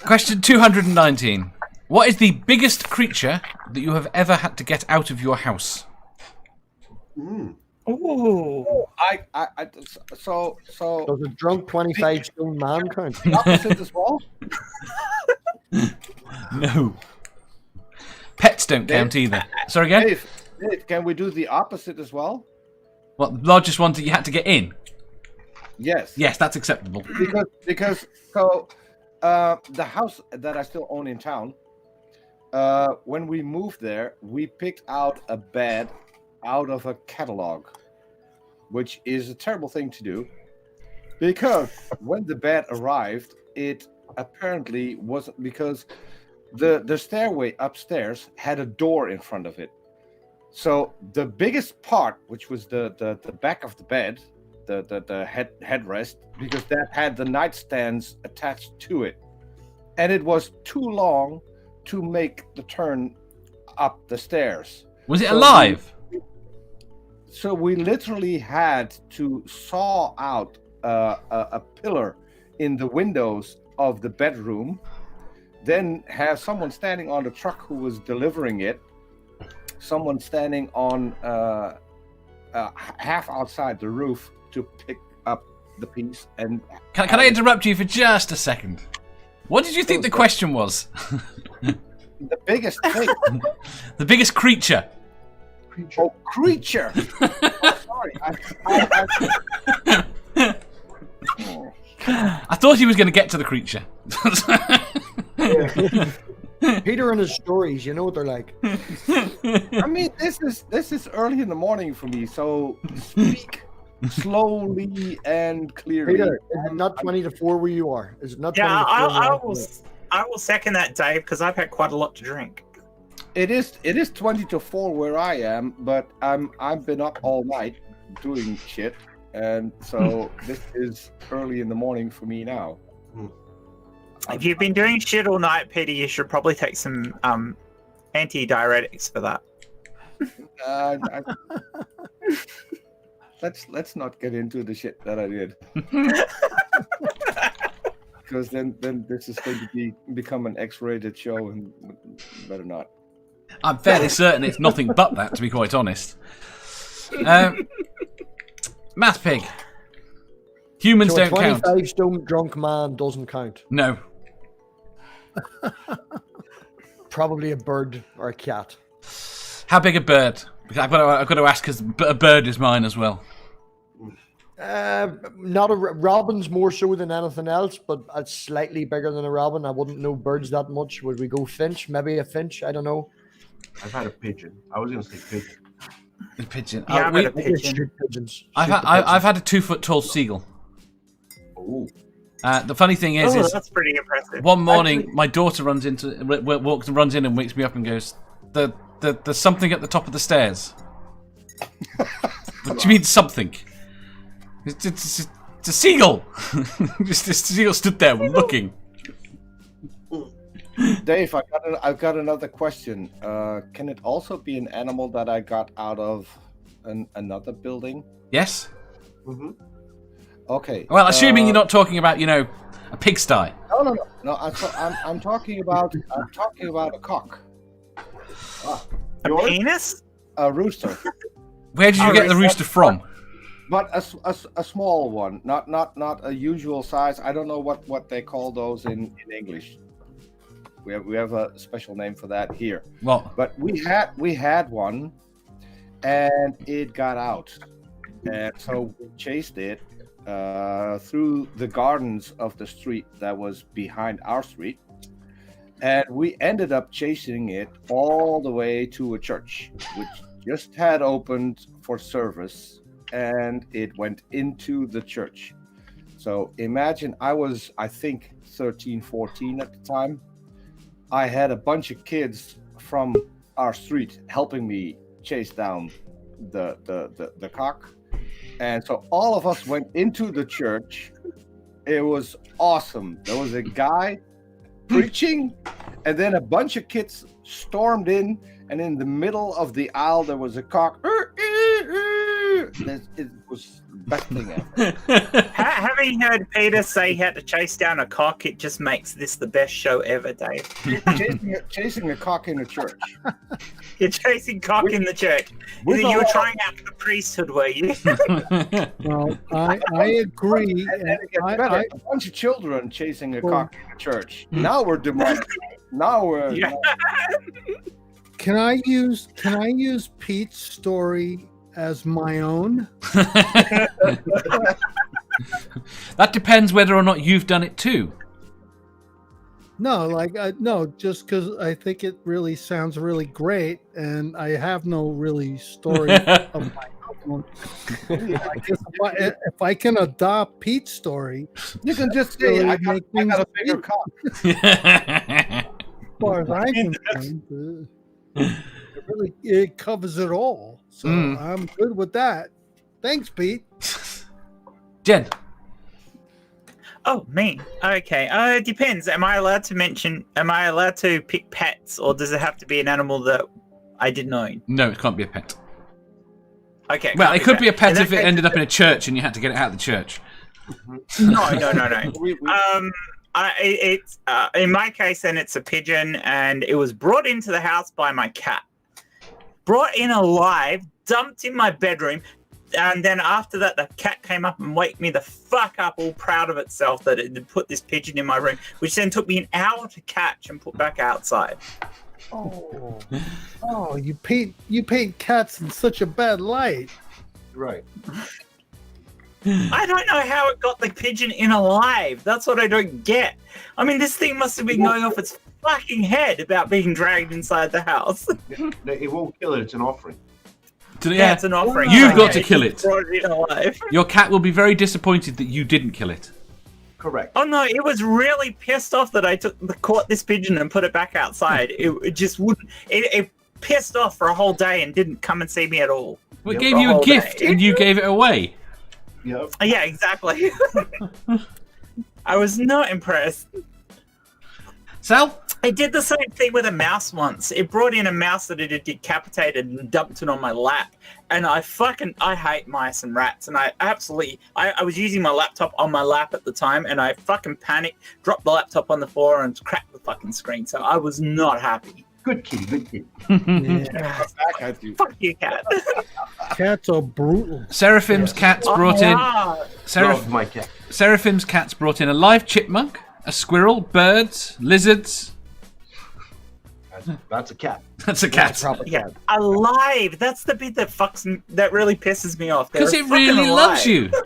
Question 219. What is the biggest creature that you have ever had to get out of your house? Ooh. So Does a drunk 25 stone man count? opposite as well. No. Pets don't count either. Sorry again? Dave, can we do the opposite as well? What, the largest one that you had to get in? Yes. Yes, that's acceptable. Because the house that I still own in town, when we moved there, we picked out a bed out of a catalog, which is a terrible thing to do, because when the bed arrived, it apparently wasn't, because the stairway upstairs had a door in front of it. So the biggest part, which was the back of the bed, the headrest, because that had the nightstands attached to it, and it was too long to make the turn up the stairs. Was it alive? So we literally had to saw out a pillar in the windows of the bedroom, then have someone standing on the truck who was delivering it, someone standing on half outside the roof to pick up the piece. And Can I interrupt you for just a second? What did you think the question was? the biggest thing. The biggest creature. Oh, creature! Oh, sorry. I thought he was going to get to the creature. Peter and his stories, you know what they're like. I mean, this is early in the morning for me, so speak slowly and clearly. Peter, is it not 20 to 4 where you are? Is it not 20 Yeah, to 4? I will second that, Dave, because I've had quite a lot to drink. It is 20 to 4 where I am, but I've been up all night doing shit, and so this is early in the morning for me now. If you've been doing shit all night, Peter, you should probably take some anti-diuretics for that. Let's not get into the shit that I did, because then this is going to become an X-rated show, and better not. I'm fairly certain it's nothing but that, to be quite honest. Math Pig. Humans So don't a count. 25 stone drunk man doesn't count. No. Probably a bird or a cat. How big a bird? Because I've got to ask, because a bird is mine as well. Not a robin's more so than anything else, but it's slightly bigger than a robin. I wouldn't know birds that much. Would we go finch? Maybe a finch. I don't know. I've had a pigeon. I was going to say pigeon. A pigeon. Yeah, I've had a We pigeon. shoot pigeons. I've had a 2-foot-tall seagull. Oh. The funny thing is That's pretty impressive. one morning my daughter runs in and wakes me up and goes, "There's something at the top of the stairs." What do you mean something? It's a seagull. Just this seagull stood there looking. Dave, I've got another question. Can it also be an animal that I got out of another building? Yes. Mm-hmm. Okay. Well, assuming you're not talking about, a pigsty. No. I'm talking about a cock, A penis? a rooster, Where did you get the rooster from? but a small one, not a usual size. I don't know what they call those in English. We have a special name for that here. What? But we had one, and it got out, and so we chased it through the gardens of the street that was behind our street, and we ended up chasing it all the way to a church, which just had opened for service, and it went into the church. So imagine, I think 13, 14 at the time. I had a bunch of kids from our street helping me chase down the cock. And so all of us went into the church. It was awesome. There was a guy preaching, and then a bunch of kids stormed in, and in the middle of the aisle there was a cock It was the best thing ever. Having heard Peter say he had to chase down a cock, it just makes this the best show ever, Dave. Chasing a cock in a church. You're chasing cock in the church. With You were a- trying out for the priesthood, were you? Well, I agree. And it gets better. A bunch of children chasing a Well- cock in a church. Now we're demonic. Now we're. Yeah. Can I use Pete's story as my own? That depends whether or not you've done it too. No, no, just because I think it really sounds really great, and I have no really story of my own. I guess if I can adopt Pete's story, You can just say, Really I got make a things bigger cock. as far as I'm concerned, it covers it all. So I'm good with that. Thanks, Pete. Jen. Oh, me. Okay. It depends. Am I allowed to pick pets, or does it have to be an animal that I didn't own? No, it can't be a pet. Okay. Well, can't it could be a pet In that if it case- ended up in a church and you had to get it out of the church. No. We- In my case, then it's a pigeon, and it was brought into the house by my cat. Brought in alive, dumped in my bedroom, and then after that, the cat came up and waked me the fuck up, all proud of itself that it had put this pigeon in my room, which then took me an hour to catch and put back outside. Oh, you paint cats in such a bad light. Right. I don't know how it got the pigeon in alive. That's what I don't get. I mean, this thing must have been going off its fucking head about being dragged inside the house. It won't kill it. It's an offering. Yeah, it's an offering. You've got Okay, to kill you it. brought it in alive. Your cat will be very disappointed that you didn't kill it. Correct. Oh no, it was really pissed off that I caught this pigeon and put it back outside. It just wouldn't. It pissed off for a whole day and didn't come and see me at all. We Yep. gave The you a whole gift day. and you gave it away. Yep. Yeah, exactly. I was not impressed. Sal? I did the same thing with a mouse once. It brought in a mouse that it had decapitated and dumped it on my lap. And I hate mice and rats. And I was using my laptop on my lap at the time, and I fucking panicked, dropped the laptop on the floor and cracked the fucking screen. So I was not happy. Good kitty. Good kitty. Yeah, back at you. Fuck you, cat. cats are brutal. Seraphim's cat's brought in. Love my cat. Seraphim's cat's brought in a live chipmunk, a squirrel, birds, lizards. That's a cat. That's a cat. Proper Yeah, cat. alive. That's the bit that really pisses me off. Because They're it really fucking loves alive. you.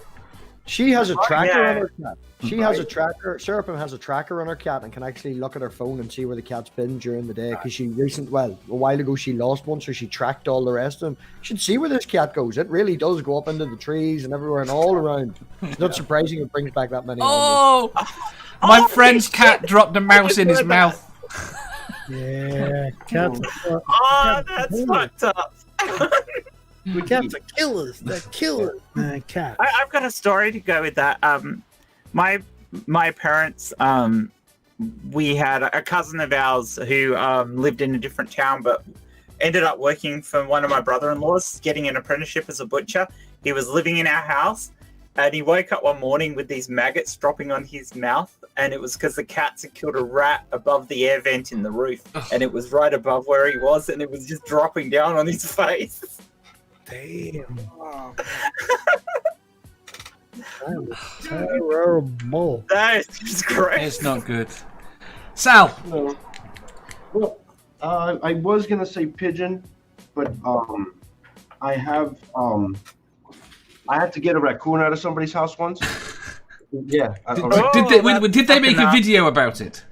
She has a tracker yeah. on her cat. She has a tracker. Seraphim has a tracker on her cat and can actually look at her phone and see where the cat's been during the day. Because a while ago she lost one, so she tracked all the rest of them. You should see where this cat goes. It really does go up into the trees and everywhere and all around. It's not surprising it brings back that many. Oh! My Oh, friend's cat dropped a mouse in his heard that. mouth. Yeah, cats. Oh, that's fucked up. Cats are killers. They're killers. Cats. I've got a story to go with that. My parents, we had a cousin of ours who lived in a different town, but ended up working for one of my brother-in-laws, getting an apprenticeship as a butcher. He was living in our house, and he woke up one morning with these maggots dropping on his mouth, and it was because the cats had killed a rat above the air vent in the roof, and it was right above where he was, and it was just dropping down on his face. Damn. Oh, Terrible. That is just great. It's not good. Sal! No. Well, I was gonna say pigeon, but I had to get a raccoon out of somebody's house once. Yeah. Did they make a fucking video about it?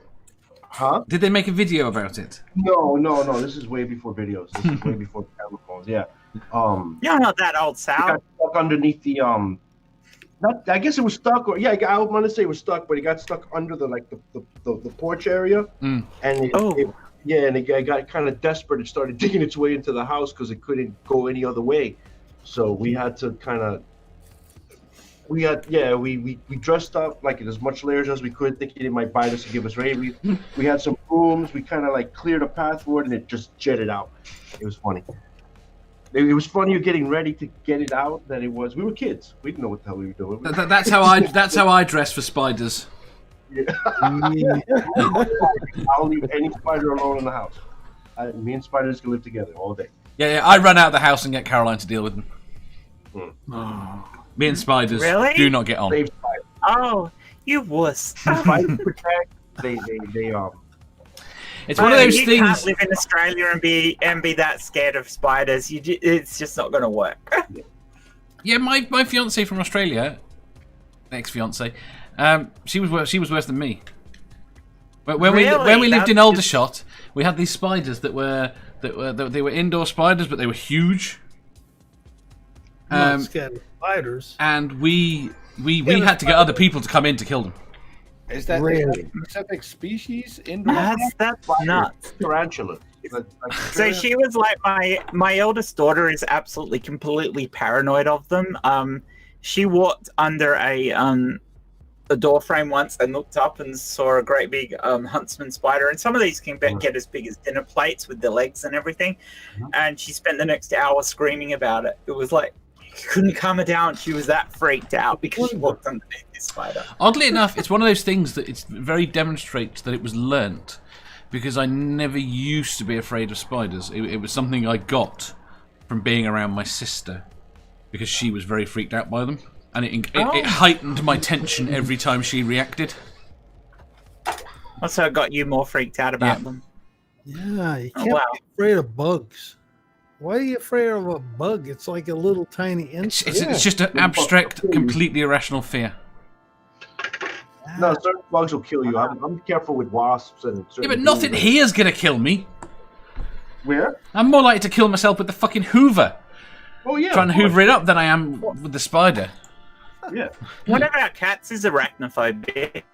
Huh? Did they make a video about it? No. This is way before videos. This is way before camera phones. Yeah. You're not that old, It Sal. got stuck underneath the I guess it was stuck, or yeah, I want to say it was stuck, but it got stuck under the porch area, Mm. and it got kind of desperate. It started digging its way into the house because it couldn't go any other way. So we had to we dressed up like in as much layers as we could, thinking it might bite us and give us rabies. We had some brooms. We kind of like cleared a path for it, and it just jetted out. It was funny. It was funnier getting ready to get it out than it was. We were kids. We didn't know what the hell we were doing. That's how I dress for spiders. I'll leave any spider alone in the house. Me and spiders can live together all day. Yeah, I run out of the house and get Caroline to deal with them. Me and spiders do not get on. Save spiders. Oh, you wuss. Spiders protect. They It's one of those you things. You can't live in Australia and be that scared of spiders. It's just not going to work. Yeah, my fiance from Australia, ex-fiance, she was worse than me. But when we lived in Aldershot, we had these spiders that were indoor spiders, but they were huge. I'm not scared of spiders. And we had to get other people to come in to kill them. Is that Really? a specific species indoor? That's nuts. Tarantula. So she was like my eldest daughter is absolutely completely paranoid of them. She walked under a door frame once and looked up and saw a great big huntsman spider, and some of these can get as big as dinner plates with the legs and everything. And she spent the next hour screaming about it. It was like couldn't calm her down. She was that freaked out because she walked underneath this spider. Oddly enough, it's one of those things that it's very demonstrates that it was learnt, because I never used to be afraid of spiders. It was something I got from being around my sister, because she was very freaked out by them, and it heightened my tension every time she reacted. Also got you more freaked out about them. Yeah, you can't be afraid of bugs. Why are you afraid of a bug? It's like a little tiny insect. It's just an abstract, completely irrational fear. No, certain bugs will kill you. I'm careful with wasps and. Yeah, but nothing here's gonna kill me. Where? I'm more likely to kill myself with the fucking Hoover. Oh yeah. Trying to hoover it up than I am with the spider. Yeah. One of our cats is arachnophobic.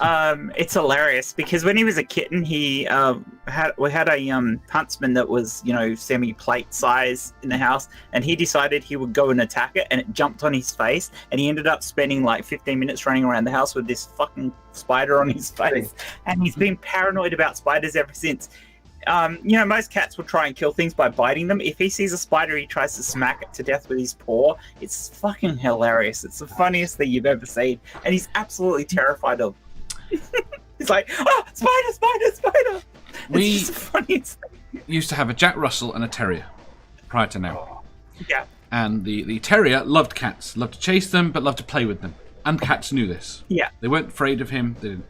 It's hilarious because when he was a kitten, we had a huntsman that was semi-plate size in the house, and he decided he would go and attack it, and it jumped on his face, and he ended up spending like 15 minutes running around the house with this fucking spider on his face, and he's been paranoid about spiders ever since. Most cats will try and kill things by biting them. If he sees a spider, he tries to smack it to death with his paw. It's fucking hilarious. It's the funniest thing you've ever seen, and he's absolutely terrified of. He's like, oh, spider! It's just the funniest thing. Used to have a Jack Russell and a terrier prior to now. Yeah. And the terrier loved cats, loved to chase them, but loved to play with them. And cats knew this. Yeah. They weren't afraid of him. They didn't.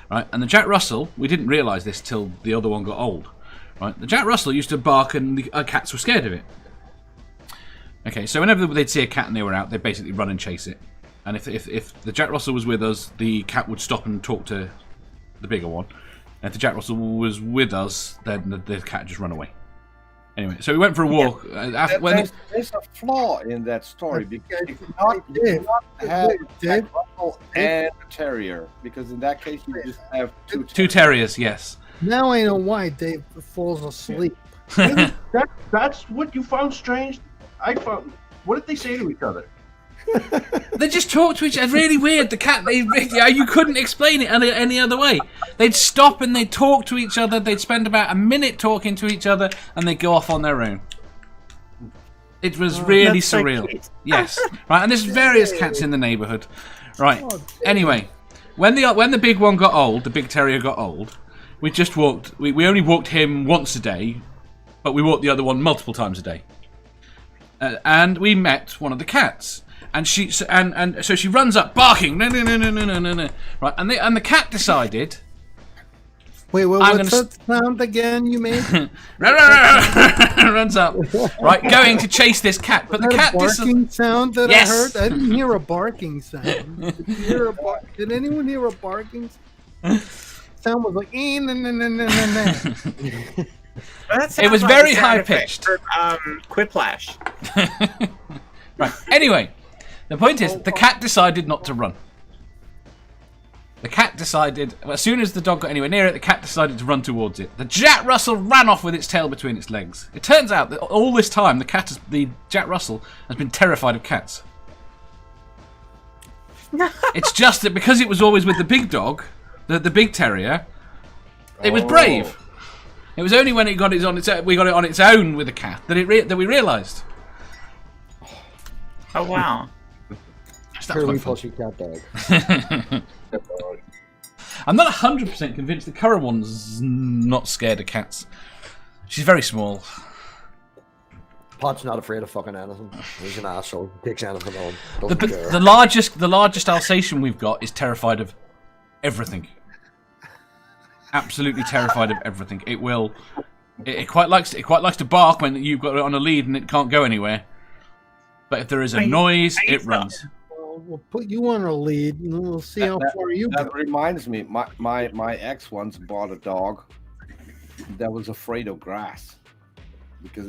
Right. And the Jack Russell, we didn't realise this till the other one got old. Right. The Jack Russell used to bark, and the cats were scared of it. Okay. So whenever they'd see a cat and they were out, they'd basically run and chase it. And if the Jack Russell was with us, the cat would stop and talk to the bigger one. And if the Jack Russell was with us, then the cat would just run away. Anyway, so we went for a walk. There's a flaw in that story, because you cannot have a Jack Russell and a terrier, because in that case you just have two terriers. Yes. Now I know why Dave falls asleep. That's what you found strange. I found. What did they say to each other? They just talk to each other. Really weird. The cat, you couldn't explain it any other way. They'd stop and they'd talk to each other. They'd spend about a minute talking to each other, and they'd go off on their own. It was really surreal. So yes, right. And there's various cats in the neighbourhood. Right. Anyway, when the big one got old, the big terrier got old. We just walked. We only walked him once a day, but we walked the other one multiple times a day. And we met one of the cats. And so she runs up barking, no, right? And the cat decided. Wait, what's that sound again you made? Runs up, right, going to chase this cat, but the cat barking sound that yes. I heard. I didn't hear a barking sound. Did anyone hear a barking sound? Sound was like It was like very high pitched. Quiplash. Right. Anyway. The point is, the cat decided not to run. The cat decided, as soon as the dog got anywhere near it, the cat decided to run towards it. The Jack Russell ran off with its tail between its legs. It turns out that all this time, the Jack Russell has been terrified of cats. It's just that because it was always with the big dog, the big terrier, it was brave. It was only when we got it on its own with the cat that we realised. Oh wow. Here we pushy cat dog. I'm not 100% convinced the current one's not scared of cats. She's very small. Pot's not afraid of fucking anything. He's an asshole. Takes anything on. Doesn't care. The largest Alsatian we've got is terrified of everything. Absolutely terrified of everything. It quite likes to bark when you've got it on a lead and it can't go anywhere. But if there is a noise, it runs. We'll put you on a lead and we'll see how far you go. That reminds me, my ex once bought a dog that was afraid of grass because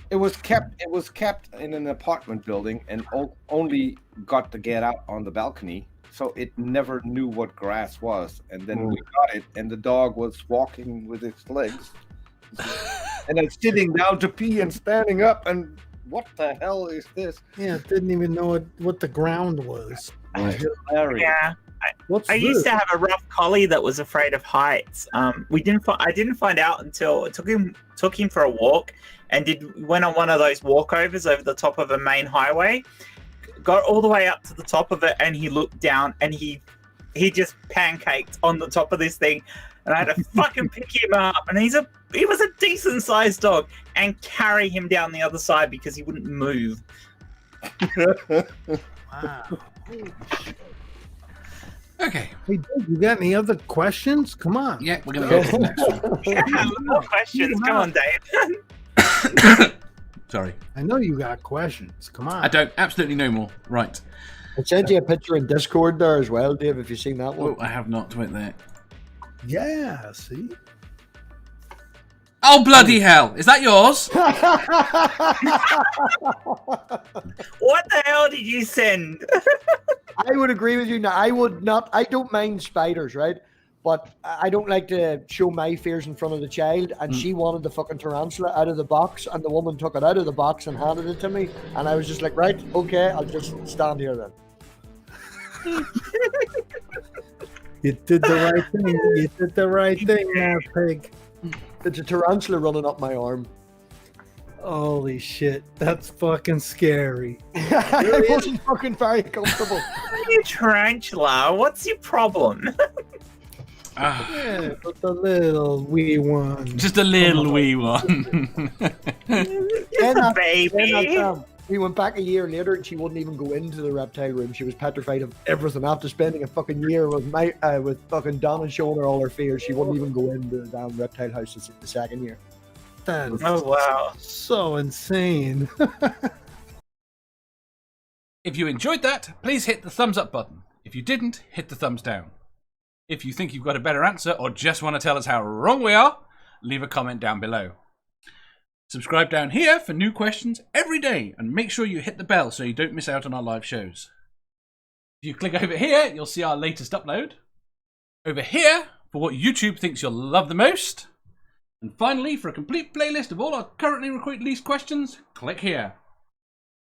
it was kept in an apartment building and only got to get out on the balcony, so it never knew what grass was. And then we got it, and the dog was walking with its legs, and then sitting down to pee and standing up and. What the hell is this? Yeah, didn't even know what the ground was. Yeah. What's I this? used to have a rough collie that was afraid of heights. I didn't find out until it took him for a walk, and went on one of those walkovers over the top of a main highway. Got all the way up to the top of it, and he looked down, and he just pancaked on the top of this thing, and I had to fucking pick him up. And he was a decent sized dog, and carry him down the other side because he wouldn't move. Wow. Okay. Hey, Dave, you got any other questions? Come on. Yeah, we're going to go to the next one. Yeah, more questions. Come on, Dave. Sorry. I know you got questions. Come on. I don't. Absolutely no more. Right. I sent you a picture in Discord there as well, Dave, if you've seen that one. Oh, I have not. Wait there. Yeah, see? Oh, bloody hell. Is that yours? What the hell did you send? I would agree with you. Now, I don't mind spiders, right? But I don't like to show my fears in front of the child. And she wanted the fucking tarantula out of the box, and the woman took it out of the box and handed it to me. And I was just like, right, okay, I'll just stand here then. You did the right thing. You did the right thing there, pig. It's a tarantula running up my arm. Holy shit. That's fucking scary. I wasn't fucking very comfortable. You tarantula, what's your problem? Yeah, but the little wee one. Just a little wee one. Just a baby. We went back a year later and she wouldn't even go into the reptile room. She was petrified of everything. After spending a fucking year with fucking Donna showing her all her fears, she wouldn't even go into the damn reptile house the second year. That's Oh wow. so insane. If you enjoyed that, please hit the thumbs up button. If you didn't, hit the thumbs down. If you think you've got a better answer or just want to tell us how wrong we are, leave a comment down below. Subscribe down here for new questions every day, and make sure you hit the bell so you don't miss out on our live shows. If you click over here, you'll see our latest upload. Over here, for what YouTube thinks you'll love the most. And finally, for a complete playlist of all our currently released questions, click here.